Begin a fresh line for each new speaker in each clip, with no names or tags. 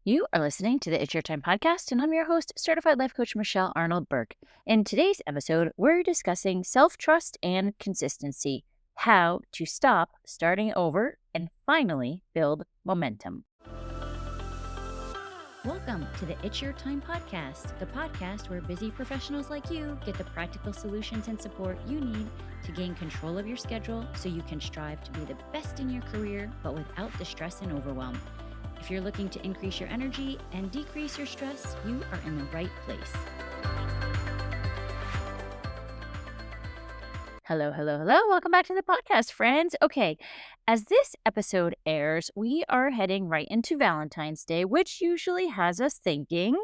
You are listening to the It's Your Time podcast, and I'm your host, certified life coach Michelle Arnold Burke. In today's episode, we're discussing self-trust and consistency, how to stop starting over and finally build momentum. Welcome to the It's Your Time podcast, the podcast where busy professionals like you get the practical solutions and support you need to gain control of your schedule so you can strive to be the best in your career, but without the stress and overwhelm. If you're looking to increase your energy and decrease your stress, you are in the right place. Hello. Welcome back to the podcast, friends. Okay, as this episode airs, we are heading right into Valentine's Day, which usually has us thinking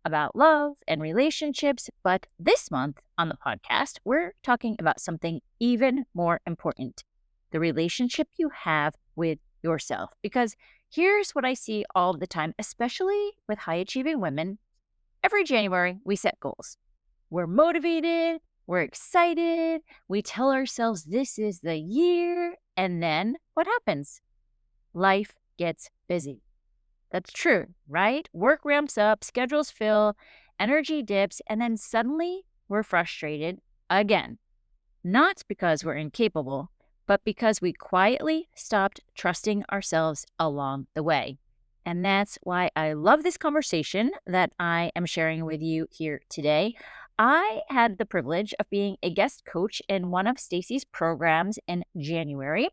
about love and relationships. But this month on the podcast, we're talking about something even more important, the relationship you have with yourself. Because here's what I see all the time, especially with high-achieving women. Every January, we set goals. We're motivated, we're excited, we tell ourselves this is the year, and then what happens? Life gets busy. That's true, right? Work ramps up, schedules fill, energy dips, and then suddenly we're frustrated again. Not because we're incapable, but because we quietly stopped trusting ourselves along the way. And that's why I love this conversation that I am sharing with you here today. I had the privilege of being a guest coach in one of Stacy's programs in January,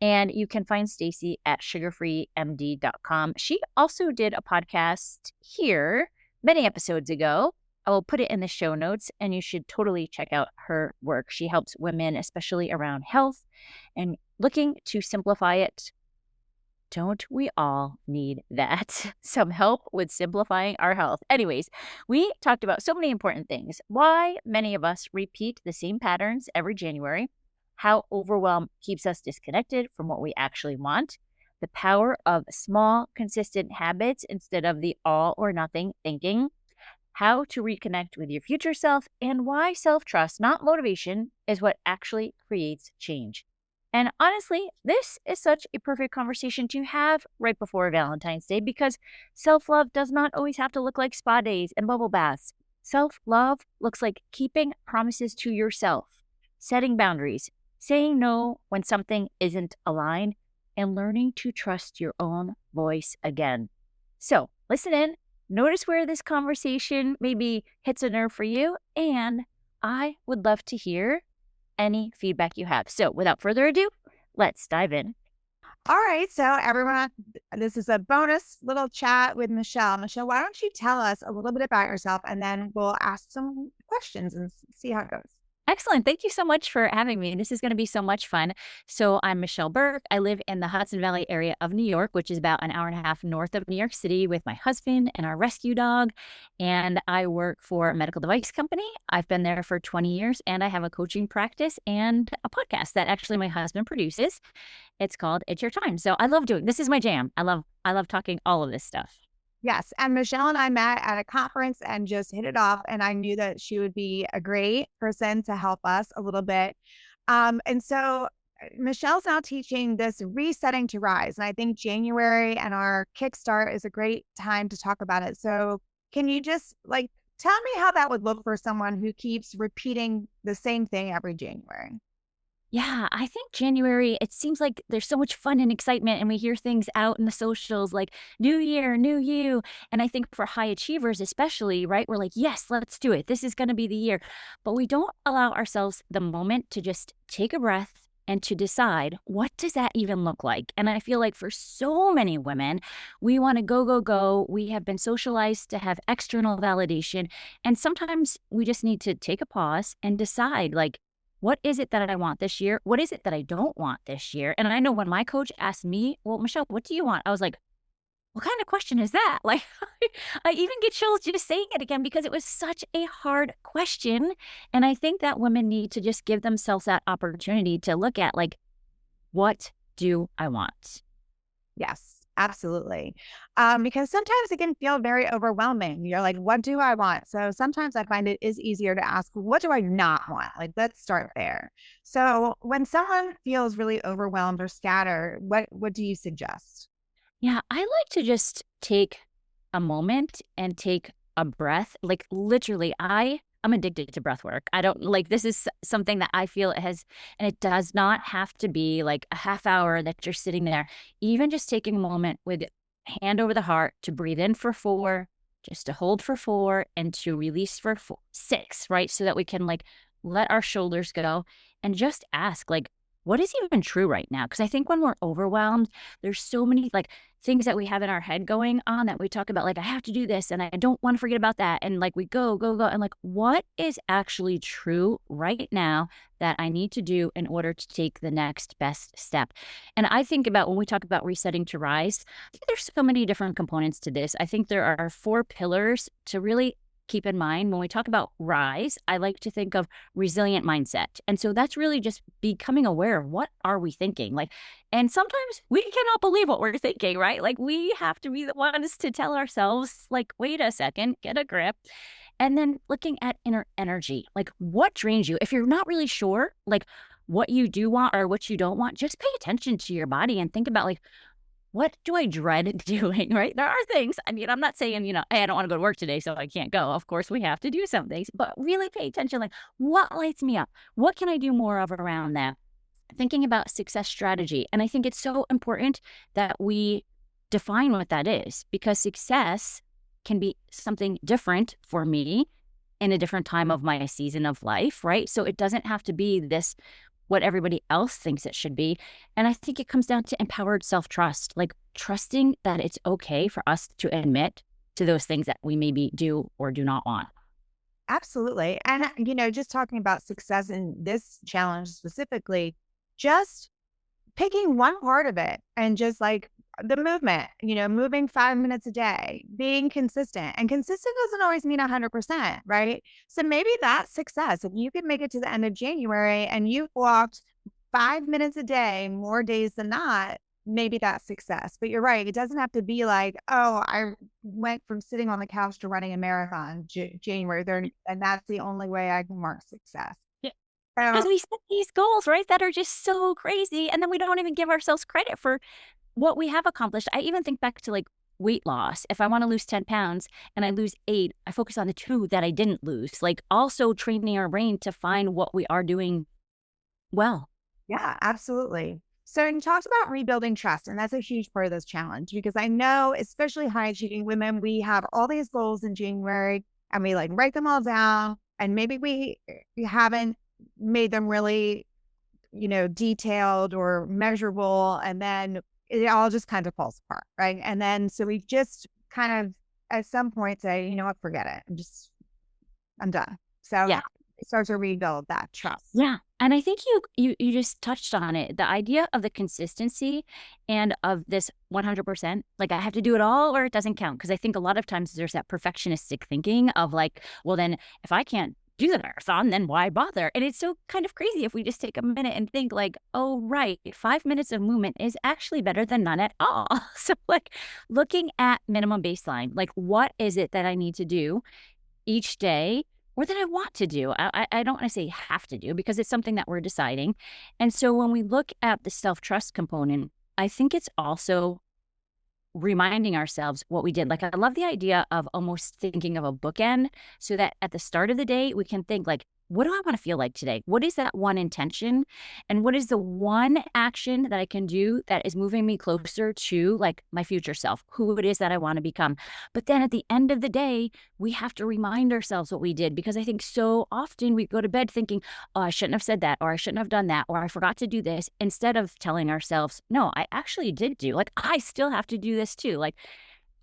and you can find Stacy at sugarfreemd.com. She also did a podcast here many episodes ago. I will put it in the show notes, and you should totally check out her work. She helps women, especially around health, and looking to simplify it. Don't we all need that? Some help with simplifying our health. Anyways, we talked about so many important things. Why many of us repeat the same patterns every January, how overwhelm keeps us disconnected from what we actually want, the power of small, consistent habits instead of the all or nothing thinking, how to reconnect with your future self, and why self-trust, not motivation, is what actually creates change. And honestly, this is such a perfect conversation to have right before Valentine's Day because self-love does not always have to look like spa days and bubble baths. Self-love looks like keeping promises to yourself, setting boundaries, saying no when something isn't aligned, and learning to trust your own voice again. So listen in. Notice where this conversation maybe hits a nerve for you, and I would love to hear any feedback you have. So without further ado, let's dive in.
All right. So everyone, this is a bonus little chat with Michelle. Michelle, why don't you tell us a little bit about yourself and then we'll ask some questions and see how it goes.
Excellent. Thank you so much for having me. This is going to be so much fun. So I'm Michelle Burke. I live in the Hudson Valley area of New York, which is about an hour and a half north of New York City with my husband and our rescue dog. And I work for a medical device company. I've been there for 20 years and I have a coaching practice and a podcast that actually my husband produces. It's called It's Your Time. So I love doing, this is my jam. I love talking all of this stuff.
Yes. And Michelle and I met at a conference and just hit it off. And I knew that she would be a great person to help us a little bit. And so Michelle's now teaching this resetting to rise. And I think January and our kickstart is a great time to talk about it. So can you just tell me how that would look for someone who keeps repeating the same thing every January?
Yeah, I think January, it seems like there's so much fun and excitement, and we hear things out in the socials like new year, new you. And I think for high achievers, especially, right, we're like, yes, let's do it. This is going to be the year. But we don't allow ourselves the moment to just take a breath and to decide, what does that even look like? And I feel like for so many women, we want to go, go, go. We have been socialized to have external validation. And sometimes we just need to take a pause and decide, like, what is it that I want this year? What is it that I don't want this year? And I know when my coach asked me, well, Michelle, what do you want? I was like, what kind of question is that? Like, I even get chills just saying it again because it was such a hard question. And I think that women need to just give themselves that opportunity to look at, like, what do I want?
Yes. Absolutely. Because sometimes it can feel very overwhelming. You're like, what do I want? So sometimes I find it is easier to ask, what do I not want? Like, let's start there. So when someone feels really overwhelmed or scattered, what do you suggest?
Yeah, I like to just take a moment and take a breath. Like literally, I'm addicted to breath work. I don't like this is something that I feel it has, and it does not have to be like a half hour that you're sitting there. Even just taking a moment with hand over the heart to breathe in for 4, just to hold for 4, and to release for 6, right? So that we can like let our shoulders go and just ask, like, what is even true right now? Because I think when we're overwhelmed, there's so many like things that we have in our head going on that we talk about, like, I have to do this and I don't want to forget about that. And like we go, go, go. And like, what is actually true right now that I need to do in order to take the next best step? And I think about when we talk about resetting to rise, I think there's so many different components to this. I think there are 4 pillars to really keep in mind when we talk about rise. I like to think of resilient mindset. And so that's really just becoming aware of what are we thinking? Like, and sometimes we cannot believe what we're thinking, right? Like we have to be the ones to tell ourselves, like, wait a second, get a grip. And then looking at inner energy, like what drains you. If you're not really sure, like what you do want or what you don't want, just pay attention to your body and think about like, what do I dread doing, right? There are things, I mean, I'm not saying, hey, I don't want to go to work today, so I can't go. Of course, we have to do some things, but really pay attention, like, what lights me up? What can I do more of around that? Thinking about success strategy. And I think it's so important that we define what that is, because success can be something different for me in a different time of my season of life, right? So it doesn't have to be this what everybody else thinks it should be. And I think it comes down to empowered self-trust, like trusting that it's okay for us to admit to those things that we maybe do or do not want.
Absolutely. And, just talking about success in this challenge specifically, just picking one part of it and just like the movement, moving 5 minutes a day, being consistent. And consistent doesn't always mean 100%, right? So maybe that's success. If you can make it to the end of January and you've walked 5 minutes a day, more days than not, maybe that's success. But you're right. It doesn't have to be like, oh, I went from sitting on the couch to running a marathon January 30th, and that's the only way I can mark success.
Yeah.
So
Because we set these goals, right, that are just so crazy. And then we don't even give ourselves credit for what we have accomplished. I even think back to like weight loss. If I want to lose 10 pounds and I lose 8, I focus on the 2 that I didn't lose. Like also training our brain to find what we are doing well.
yeah, absolutely. So you talked about rebuilding trust, and that's a huge part of this challenge because I know, especially high achieving women, we have all these goals in January and we like write them all down, and maybe we haven't made them really, detailed or measurable, and then it all just kind of falls apart, right? And then so we just kind of at some point say, you know what, forget it. I'm done. So
Yeah.
it starts to rebuild that trust.
Yeah. And I think you just touched on it. The idea of the consistency and of this 100%, like I have to do it all or it doesn't count. Because I think a lot of times there's that perfectionistic thinking of like, well, then if I can't do the marathon, then why bother? And it's so kind of crazy if we just take a minute and think like, oh, right, 5 minutes of movement is actually better than none at all. So like looking at minimum baseline, like what is it that I need to do each day or that I want to do. I don't want to say have to do because it's something that we're deciding. And so when we look at the self-trust component, I think it's also reminding ourselves what we did. Like I love the idea of almost thinking of a bookend so that at the start of the day, we can think like, what do I want to feel like today? What is that one intention? And what is the one action that I can do that is moving me closer to like my future self, who it is that I want to become? But then at the end of the day, we have to remind ourselves what we did because I think so often we go to bed thinking, oh, I shouldn't have said that, or I shouldn't have done that, or I forgot to do this, instead of telling ourselves, no, I actually did do, like, I still have to do this too. Like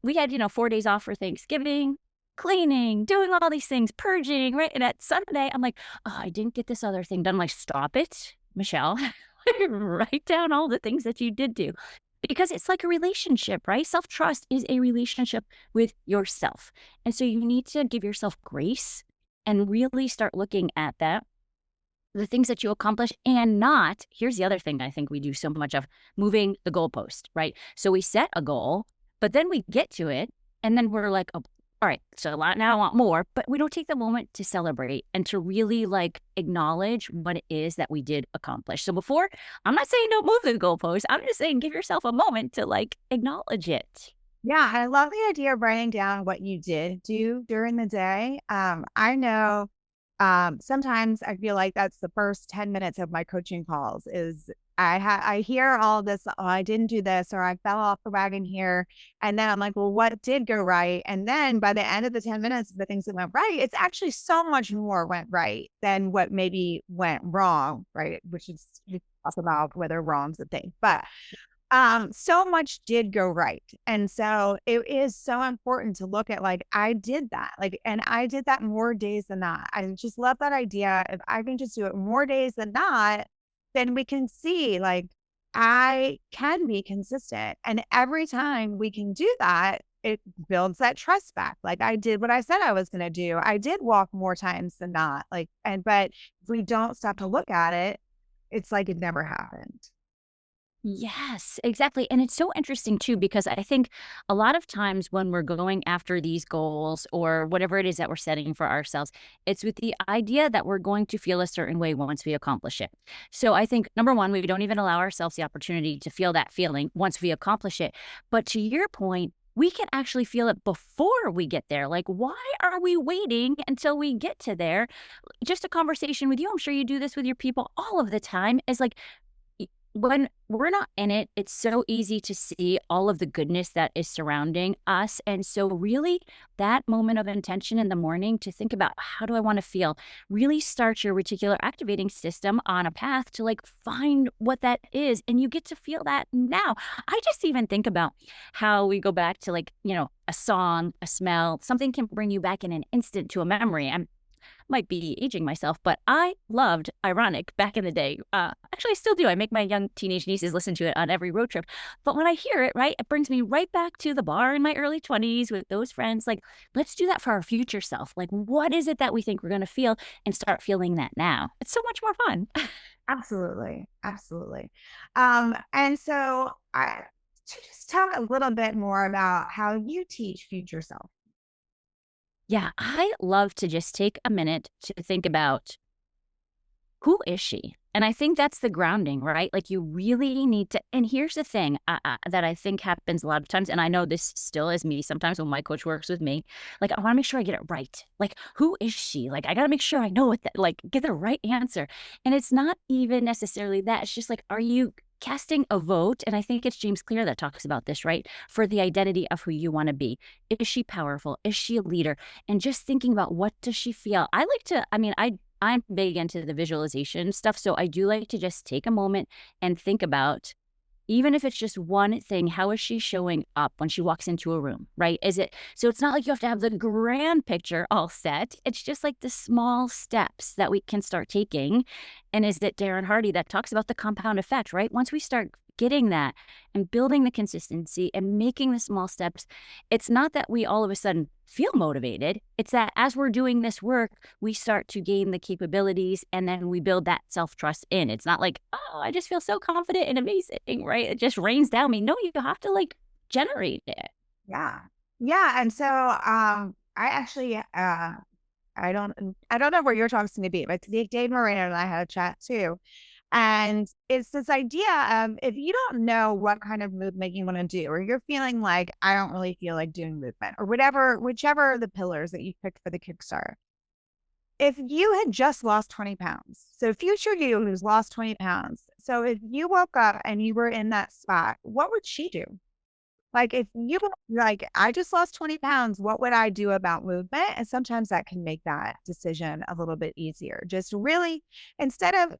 we had, 4 days off for Thanksgiving, cleaning, doing all these things, purging, right? And at Sunday, I'm like, oh, I didn't get this other thing done. I'm like, stop it, Michelle. Write down all the things that you did do. Because it's like a relationship, right? Self-trust is a relationship with yourself. And so you need to give yourself grace and really start looking at that, the things that you accomplish, and not, here's the other thing I think we do so much of, moving the goalpost, right? So we set a goal, but then we get to it and then we're like, oh, all right, so now I want more, but we don't take the moment to celebrate and to really like acknowledge what it is that we did accomplish. So before, I'm not saying don't move the goalpost. I'm just saying give yourself a moment to like acknowledge it.
Yeah, I love the idea of writing down what you did do during the day. I know sometimes I feel like that's the first 10 minutes of my coaching calls is I hear all this, oh, I didn't do this or I fell off the wagon here. And then I'm like, well, what did go right? And then by the end of the 10 minutes, the things that went right, it's actually so much more went right than what maybe went wrong, right? Which is you talk about whether wrong's a thing. But so much did go right. And so it is so important to look at like, I did that. Like, and I did that more days than not. I just love that idea. If I can just do it more days than not, then we can see like I can be consistent. And every time we can do that, it builds that trust back. Like I did what I said I was going to do. I did walk more times than not. Like, but if we don't stop to look at it, it's like it never happened.
Yes, exactly. And it's so interesting too, because I think a lot of times when we're going after these goals or whatever it is that we're setting for ourselves, it's with the idea that we're going to feel a certain way once we accomplish it. So I think number one, we don't even allow ourselves the opportunity to feel that feeling once we accomplish it. But to your point, we can actually feel it before we get there. Like, why are we waiting until we get to there? Just a conversation with you. I'm sure you do this with your people all of the time. Is like, when we're not in it, it's so easy to see all of the goodness that is surrounding us. And so, really, that moment of intention in the morning to think about how do I want to feel really starts your reticular activating system on a path to like find what that is. And you get to feel that now. I just even think about how we go back to like, a song, a smell, something can bring you back in an instant to a memory. Might be aging myself, but I loved Ironic back in the day. Actually, I still do. I make my young teenage nieces listen to it on every road trip. But when I hear it, right, it brings me right back to the bar in my early 20s with those friends. Like, let's do that for our future self. Like, what is it that we think we're going to feel and start feeling that now? It's so much more fun.
Absolutely, absolutely. And so I to just talk a little bit more about how you teach future self.
Yeah, I love to just take a minute to think about who is she? And I think that's the grounding, right? Like you really need to. And here's the thing that I think happens a lot of times. And I know this still is me sometimes when my coach works with me. Like, I want to make sure I get it right. Like, who is she? Like, I got to make sure I know what that, like, get the right answer. And it's not even necessarily that. It's just like, are you casting a vote? And I think it's James Clear that talks about this, right? For the identity of who you want to be. Is she powerful? Is she a leader? And just thinking about what does she feel? I like to, I mean, I'm big into the visualization stuff, so I do like to just take a moment and think about, even if it's just one thing, how is she showing up when she walks into a room, right? Is it so it's not like you have to have the grand picture all set. It's just like the small steps that we can start taking. And is it Darren Hardy that talks about the compound effect, right? Once we start getting that and building the consistency and making the small steps, it's not that we all of a sudden feel motivated. It's that as we're doing this work, we start to gain the capabilities and then we build that self-trust in. It's not like, oh, I just feel so confident and amazing, right? It just rains down me. No, you have to like generate it.
Yeah. Yeah. And so I actually I don't know where your talk's gonna be, but Dave Moreno and I had a chat too. And it's this idea of if you don't know what kind of movement you want to do, or you're feeling like I don't really feel like doing movement, or whatever, whichever are the pillars that you picked for the Kickstarter. If you had just lost 20 pounds, so future you who's lost 20 pounds. So if you woke up and you were in that spot, what would she do? Like, if you were like, I just lost 20 pounds, what would I do about movement? And sometimes that can make that decision a little bit easier. Just really, instead of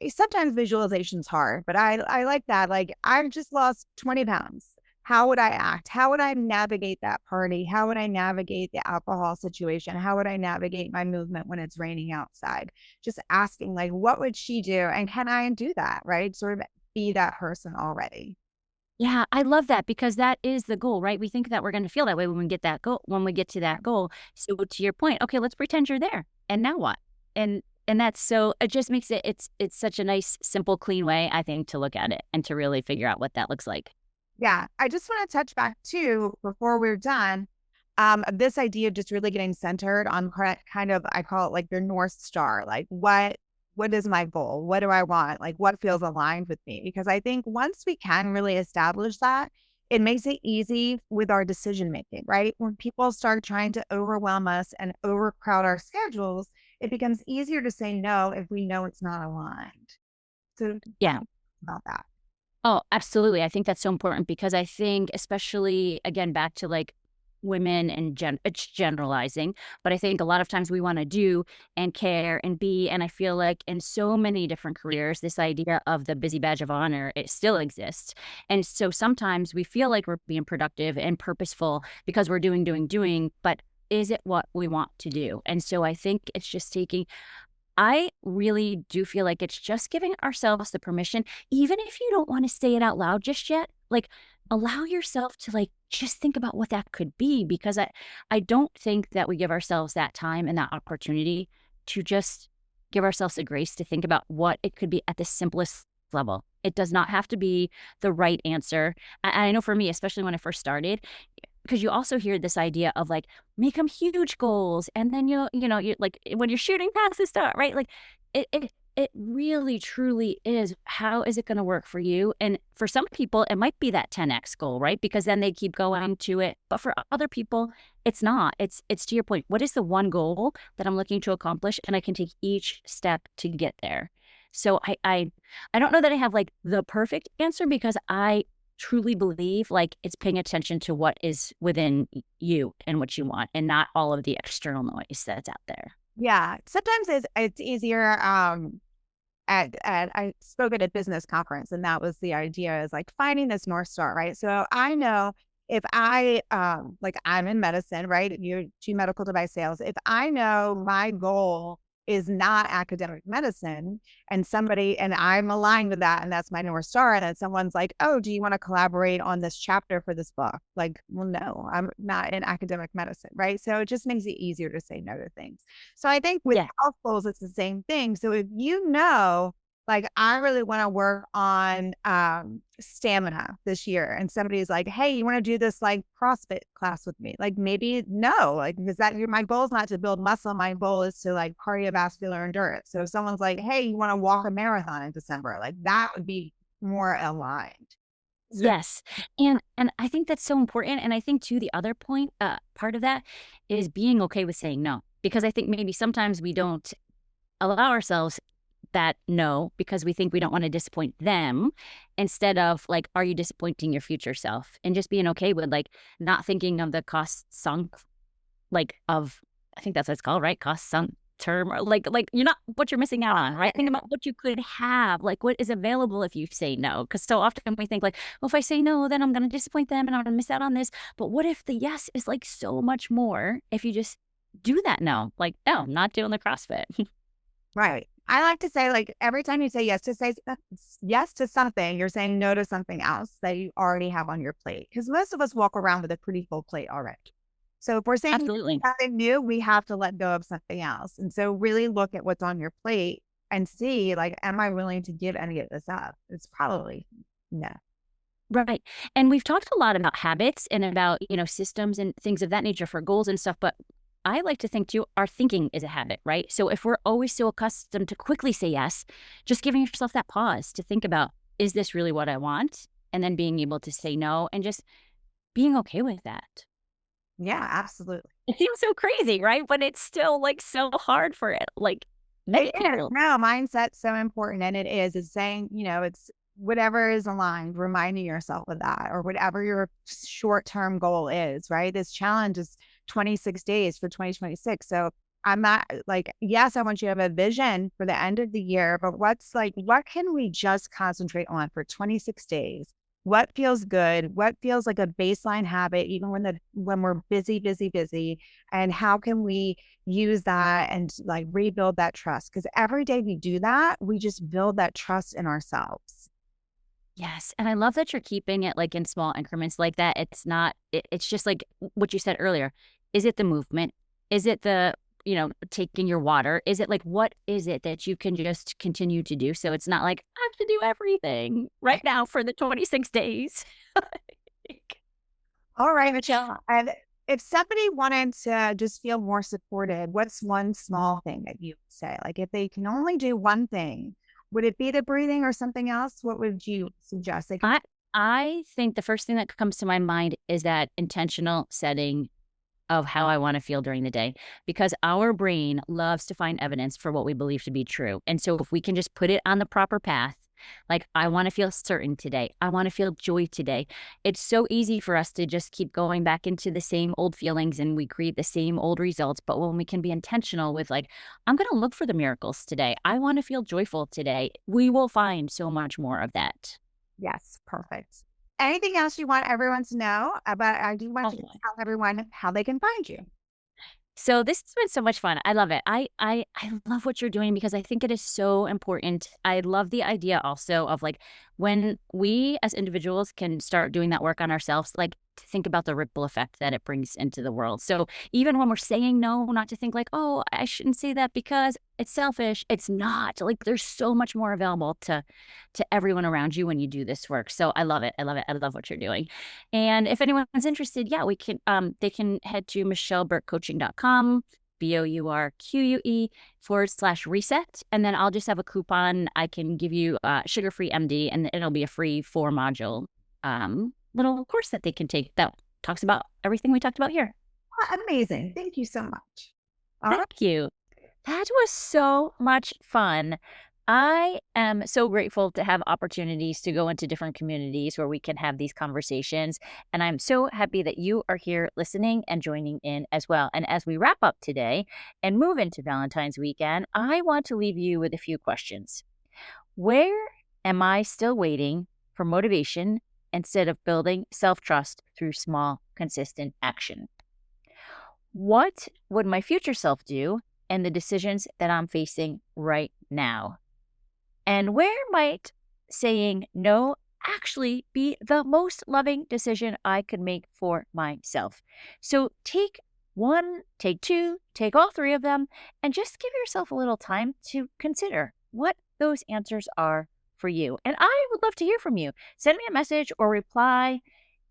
sometimes visualization's hard, but I like that. Like, I've just lost 20 pounds. How would I act? How would I navigate that party? How would I navigate the alcohol situation? How would I navigate my movement when it's raining outside? Just asking, like, what would she do? And can I do that? Right? Sort of be that person already.
Yeah, I love that because that is the goal, right? We think that we're going to feel that way when we get that goal, when we get to that goal. So to your point, okay, let's pretend you're there. And now what? And that's so it just makes it's such a nice, simple, clean way, I think, to look at it and to really figure out what that looks like.
Yeah, I just want to touch back too before we're done. This idea of just really getting centered on kind of I call it like your North Star. Like what is my goal? What do I want? Like what feels aligned with me? Because I think once we can really establish that, it makes it easy with our decision making, right? When people start trying to overwhelm us and overcrowd our schedules, it becomes easier to say no if we know it's not aligned. So
Yeah.
about that.
Oh, absolutely. I think that's so important because I think, especially again, back to like women and it's generalizing, but I think a lot of times we want to do and care and be. And I feel like in so many different careers, this idea of the busy badge of honor, it still exists. And so sometimes we feel like we're being productive and purposeful because we're doing, but is it what we want to do? And so I think it's just taking I really do feel like it's just giving ourselves the permission, even if you don't want to say it out loud just yet, like allow yourself to like just think about what that could be because I don't think that we give ourselves that time and that opportunity to just give ourselves a grace to think about what it could be at the simplest level. It does not have to be the right answer. I know for me, especially when I first started, because you also hear this idea of like make them huge goals and then you like when you're shooting past the start, right? Like it really truly is how is it going to work for you? And for some people it might be that 10x goal, right? Because then they keep going to it. But for other people it's not. It's to your point. What is the one goal that I'm looking to accomplish and I can take each step to get there? So I don't know that I have like the perfect answer because I truly believe, like, it's paying attention to what is within you and what you want and not all of the external noise that's out there.
Yeah. Sometimes it's easier. At I spoke at a business conference, and that was the idea is like finding this North Star, right? So I know if I like I'm in medicine, right? You do medical device sales. If I know my goal is not academic medicine and I'm aligned with that and that's my North Star, and then someone's like, oh, do you want to collaborate on this chapter for this book? Like, well, no, I'm not in academic medicine, right? So it just makes it easier to say no to things. So I think with
Yeah.
health goals, it's the same thing. So if you know, like, I really want to work on stamina this year, and somebody's like, hey, you want to do this like CrossFit class with me? Like, maybe no, like, because my goal is not to build muscle. My goal is to like cardiovascular endurance. So if someone's like, hey, you want to walk a marathon in December, like that would be more aligned. So,
Yes. And I think that's so important. And I think too, the other point, part of that is being okay with saying no. Because I think maybe sometimes we don't allow ourselves that no because we think we don't want to disappoint them instead of like are you disappointing your future self and just being okay with like not thinking of the cost sunk like of I think that's what it's called, right? Cost sunk term or like you're not what you're missing out on, right? Think about what you could have, like what is available if you say no. Because so often we think like, well, if I say no, then I'm gonna disappoint them and I'm gonna miss out on this. But what if the yes is like so much more if you just do that no? Like, no, I'm not doing the CrossFit.
right. I like to say, like, every time you say yes to something, you're saying no to something else that you already have on your plate. Because most of us walk around with a pretty full plate already. So if we're saying
Absolutely.
something new, we have to let go of something else. And so really look at what's on your plate and see, like, am I willing to give any of this up? It's probably no.
Right. And we've talked a lot about habits and about, systems and things of that nature for goals and stuff. But I like to think too, our thinking is a habit, right? So if we're always so accustomed to quickly say yes, just giving yourself that pause to think about, is this really what I want? And then being able to say no and just being okay with that.
Yeah, absolutely.
It seems so crazy, right? But it's still like so hard for it. Like many
It is.
people.
No, mindset's so important. And it is. It's saying, it's whatever is aligned, reminding yourself of that, or whatever your short term goal is, right? This challenge is 26 days for 2026. So I'm not like, yes, I want you to have a vision for the end of the year, but what can we just concentrate on for 26 days? What feels good? What feels like a baseline habit, even when we're busy, busy, busy? And how can we use that and like rebuild that trust? Because every day we do that, we just build that trust in ourselves.
Yes, and I love that you're keeping it, like, in small increments like that. It's not it's just like what you said earlier. Is it the movement? Is it the, taking your water? Is it like what is it that you can just continue to do? So it's not like, I have to do everything right now for the 26 days. Like,
All right, Michelle. And if somebody wanted to just feel more supported, what's one small thing that you would say? Like if they can only do one thing, would it be the breathing or something else? What would you suggest? Like,
I I think the first thing that comes to my mind is that intentional setting of how I wanna feel during the day, because our brain loves to find evidence for what we believe to be true, and so if we can just put it on the proper path, like, I wanna feel certain today, I wanna feel joy today, it's so easy for us to just keep going back into the same old feelings, and we create the same old results, but when we can be intentional with, like, "I'm gonna look for the miracles today, I wanna feel joyful today," we will find so much more of that.
Yes, perfect. Anything else you want everyone to know about I do want you to
Oh.
tell everyone how they can find you.
So this has been so much fun. I love it. I love what you're doing because I think it is so important. I love the idea also of like when we as individuals can start doing that work on ourselves, like to think about the ripple effect that it brings into the world. So even when we're saying no, not to think like, oh, I shouldn't say that because it's selfish. It's not. Like there's so much more available to everyone around you when you do this work. So I love it. I love it. I love what you're doing. And if anyone's interested, yeah, we can they can head to michelleburkecoaching.com, BOURQUE /reset. And then I'll just have a coupon. I can give you sugar-free MD and it'll be a free 4 module little course that they can take that talks about everything we talked about here.
Amazing. Thank you so much. All right.
Thank you. That was so much fun. I am so grateful to have opportunities to go into different communities where we can have these conversations. And I'm so happy that you are here listening and joining in as well. And as we wrap up today and move into Valentine's weekend, I want to leave you with a few questions. Where am I still waiting for motivation instead of building self trust through small, consistent action? What would my future self do and the decisions that I'm facing right now? And where might saying no actually be the most loving decision I could make for myself? So take one, take two, take all three of them, and just give yourself a little time to consider what those answers are for you. And I would love to hear from you. Send me a message or reply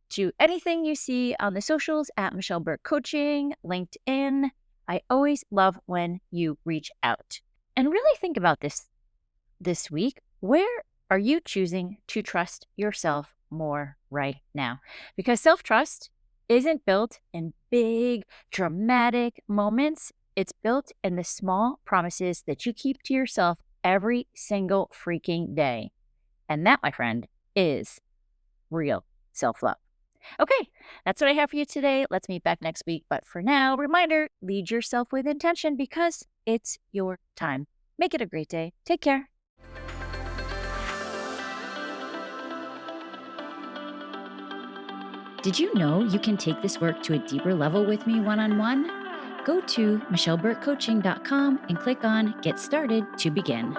to anything you see on the socials at Michelle Burke Coaching, LinkedIn. I always love when you reach out. And really think about this week. Where are you choosing to trust yourself more right now? Because self trust isn't built in big, dramatic moments. It's built in the small promises that you keep to yourself every single freaking day. And that, my friend, is real self love. Okay, that's what I have for you today. Let's meet back next week. But for now, reminder, lead yourself with intention because it's your time. Make it a great day. Take care. Did you know you can take this work to a deeper level with me one-on-one? Go to michelleburkecoaching.com and click on Get Started to begin.